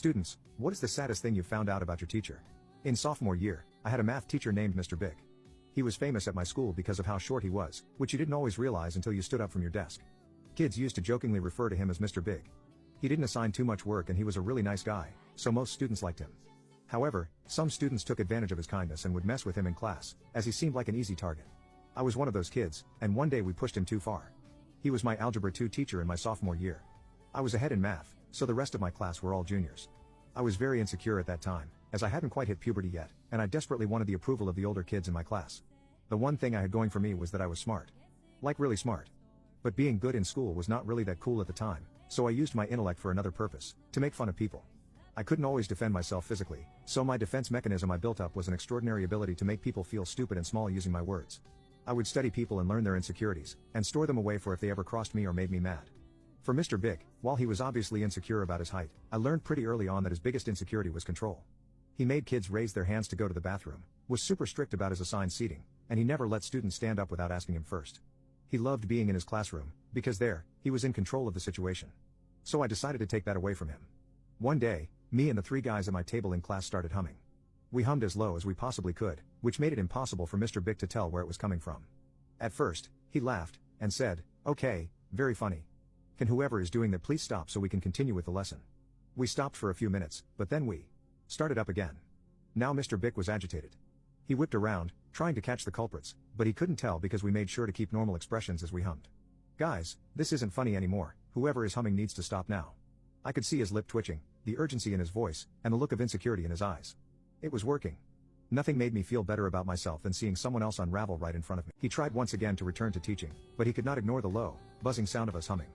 Students, what is the saddest thing you found out about your teacher? In sophomore year, I had a math teacher named Mr. Big. He was famous at my school because of how short he was, which you didn't always realize until you stood up from your desk. Kids used to jokingly refer to him as Mr. Big. He didn't assign too much work and he was a really nice guy, so most students liked him. However, some students took advantage of his kindness and would mess with him in class, as he seemed like an easy target. I was one of those kids, and one day we pushed him too far. He was my Algebra 2 teacher in my sophomore year. I was ahead in math, so the rest of my class were all juniors. I was very insecure at that time, as I hadn't quite hit puberty yet, and I desperately wanted the approval of the older kids in my class. The one thing I had going for me was that I was smart. Like really smart. But being good in school was not really that cool at the time, so I used my intellect for another purpose, to make fun of people. I couldn't always defend myself physically, so my defense mechanism I built up was an extraordinary ability to make people feel stupid and small using my words. I would study people and learn their insecurities, and store them away for if they ever crossed me or made me mad. For Mr. Big, while he was obviously insecure about his height, I learned pretty early on that his biggest insecurity was control. He made kids raise their hands to go to the bathroom, was super strict about his assigned seating, and he never let students stand up without asking him first. He loved being in his classroom, because there, he was in control of the situation. So I decided to take that away from him. One day, me and the three guys at my table in class started humming. We hummed as low as we possibly could, which made it impossible for Mr. Big to tell where it was coming from. At first, he laughed, and said, "Okay, very funny. Can whoever is doing that please stop so we can continue with the lesson?" We stopped for a few minutes, but then we started up again. Now Mr. Big was agitated. He whipped around, trying to catch the culprits, but he couldn't tell because we made sure to keep normal expressions as we hummed. "Guys, this isn't funny anymore, whoever is humming needs to stop now." I could see his lip twitching, the urgency in his voice, and the look of insecurity in his eyes. It was working. Nothing made me feel better about myself than seeing someone else unravel right in front of me. He tried once again to return to teaching, but he could not ignore the low, buzzing sound of us humming.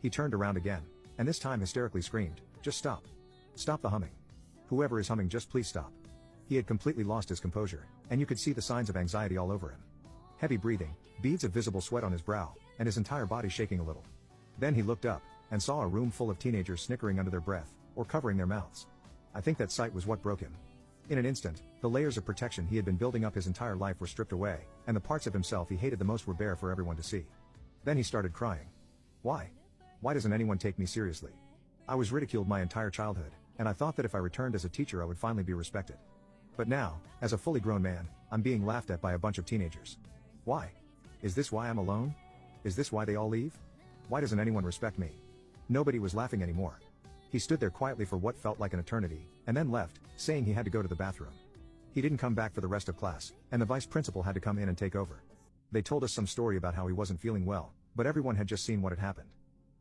He turned around again, and this time hysterically screamed, "Just stop. Stop the humming. Whoever is humming, just please stop." He had completely lost his composure, and you could see the signs of anxiety all over him. Heavy breathing, beads of visible sweat on his brow, and his entire body shaking a little. Then he looked up, and saw a room full of teenagers snickering under their breath, or covering their mouths. I think that sight was what broke him. In an instant, the layers of protection he had been building up his entire life were stripped away, and the parts of himself he hated the most were bare for everyone to see. Then he started crying. Why? Why doesn't anyone take me seriously? I was ridiculed my entire childhood, and I thought that if I returned as a teacher I would finally be respected. But now, as a fully grown man, I'm being laughed at by a bunch of teenagers. Why? Is this why I'm alone? Is this why they all leave? Why doesn't anyone respect me? Nobody was laughing anymore. He stood there quietly for what felt like an eternity, and then left, saying he had to go to the bathroom. He didn't come back for the rest of class, and the vice principal had to come in and take over. They told us some story about how he wasn't feeling well, but everyone had just seen what had happened.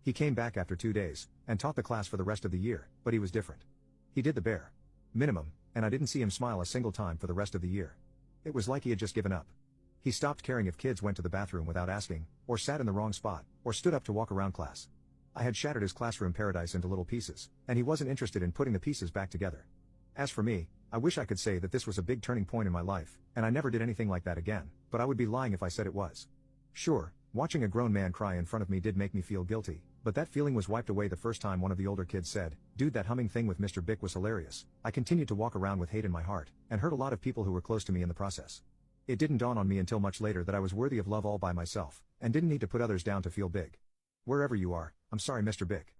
He came back after 2 days, and taught the class for the rest of the year, but he was different. He did the bare minimum, and I didn't see him smile a single time for the rest of the year. It was like he had just given up. He stopped caring if kids went to the bathroom without asking, or sat in the wrong spot, or stood up to walk around class. I had shattered his classroom paradise into little pieces, and he wasn't interested in putting the pieces back together. As for me, I wish I could say that this was a big turning point in my life, and I never did anything like that again, but I would be lying if I said it was. Sure, watching a grown man cry in front of me did make me feel guilty, but that feeling was wiped away the first time one of the older kids said, "Dude, that humming thing with Mr. Big was hilarious." I continued to walk around with hate in my heart, and hurt a lot of people who were close to me in the process. It didn't dawn on me until much later that I was worthy of love all by myself, and didn't need to put others down to feel big. Wherever you are, I'm sorry, Mr. Big.